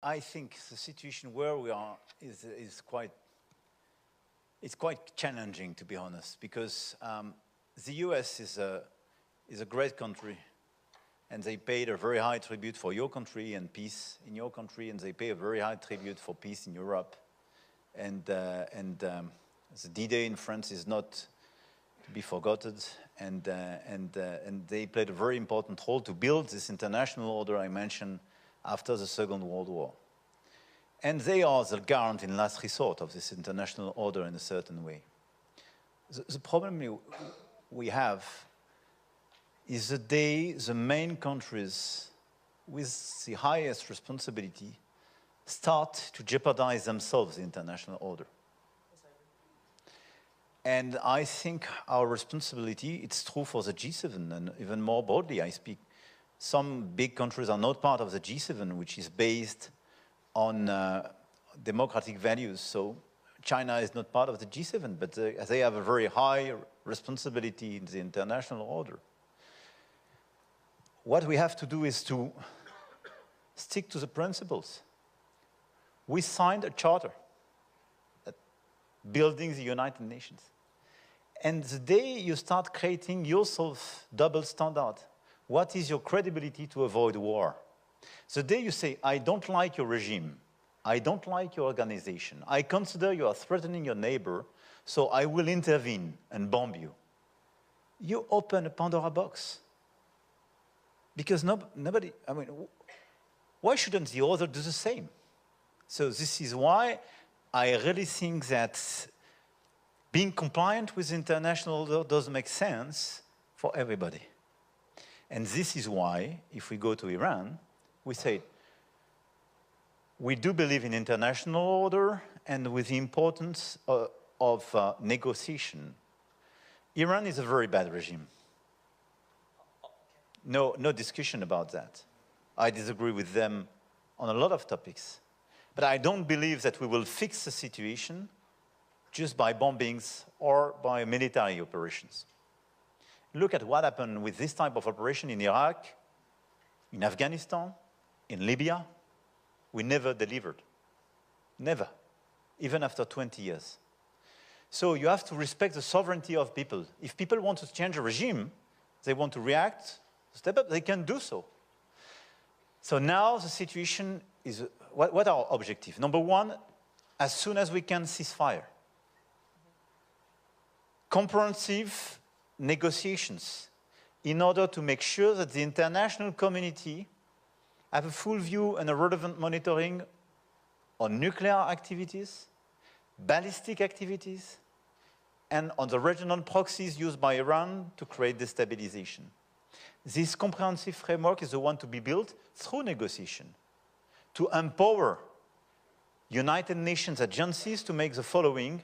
I think the situation where we are is quite challenging, to be honest, because the US is a great country, and they paid a very high tribute for your country and peace in your country, and they pay a very high tribute for peace in Europe. And the D-Day in France is not to be forgotten, and they played a very important role to build this international order I mentioned after the Second World War. And they are the guarant in last resort of this international order in a certain way. The problem we have is the day the main countries with the highest responsibility start to jeopardize themselves the international order. And I think our responsibility, it's true for the G7, and even more broadly I speak, some big countries are not part of the G7, which is based on democratic values. So China is not part of the G7, but they have a very high responsibility in the international order. What we have to do is to stick to the principles. We signed a charter building the United Nations. And the day you start creating yourself double standard, what is your credibility to avoid war? The day you say, I don't like your regime, I don't like your organization, I consider you are threatening your neighbor, so I will intervene and bomb you, you open a Pandora box. Because nobody, I mean, why shouldn't the other do the same? So this is why I really think that being compliant with international law does make sense for everybody. And this is why, if we go to Iran, we say, we do believe in international order and with the importance of negotiation. Iran is a very bad regime. No discussion about that. I disagree with them on a lot of topics. But I don't believe that we will fix the situation just by bombings or by military operations. Look at what happened with this type of operation in Iraq, in Afghanistan, in Libya. We never delivered. Never. Even after 20 years. So you have to respect the sovereignty of people. If people want to change a regime, they want to react, step up, they can do so. So now the situation is, what are our objectives? Number one, as soon as we can, ceasefire. Comprehensive negotiations in order to make sure that the international community have a full view and a relevant monitoring on nuclear activities, ballistic activities, and on the regional proxies used by Iran to create destabilization. This comprehensive framework is the one to be built through negotiation, to empower United Nations agencies to make the following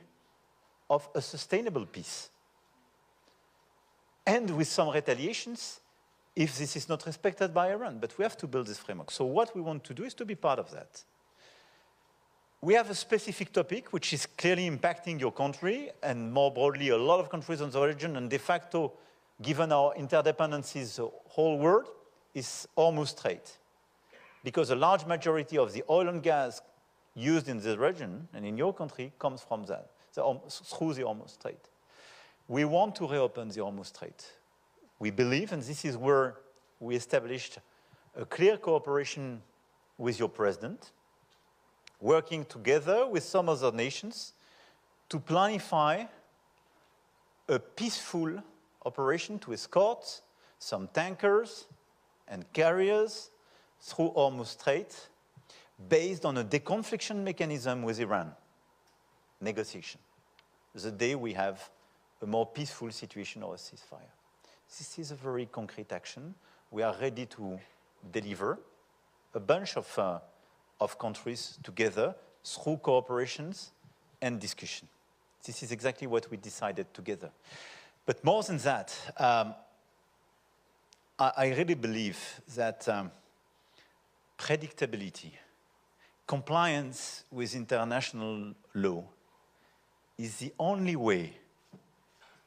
of a sustainable peace. And with some retaliations, if this is not respected by Iran. But we have to build this framework. So what we want to do is to be part of that. We have a specific topic which is clearly impacting your country, and more broadly, a lot of countries in the region, and de facto, given our interdependencies, the whole world is Hormuz Strait. Because a large majority of the oil and gas used in the region and in your country comes from that, through the Hormuz Strait. We want to reopen the Hormuz Strait. We believe, and this is where we established a clear cooperation with your president, working together with some other nations to planify a peaceful operation to escort some tankers and carriers through Hormuz Strait based on a deconfliction mechanism with Iran, negotiation, the day we have a more peaceful situation or a ceasefire. This is a very concrete action. We are ready to deliver a bunch of countries together through cooperations and discussion. This is exactly what we decided together. But more than that, I really believe that predictability, compliance with international law is the only way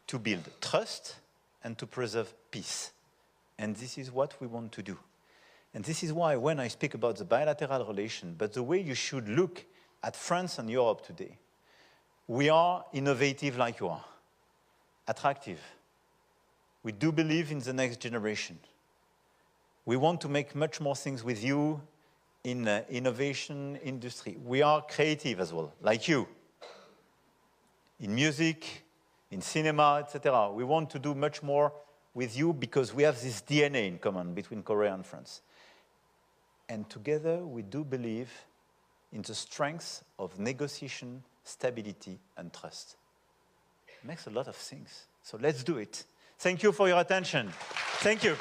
to build trust and to preserve peace. And this is what we want to do. And this is why when I speak about the bilateral relation, but the way you should look at France and Europe today, we are innovative like you are, attractive. We do believe in the next generation. We want to make much more things with you in innovation industry. We are creative as well, like you. In music, in cinema, etc. We want to do much more with you because we have this DNA in common between Korea and France. And together we do believe in the strength of negotiation, stability, and trust. It makes a lot of things. So let's do it. Thank you for your attention. Thank you.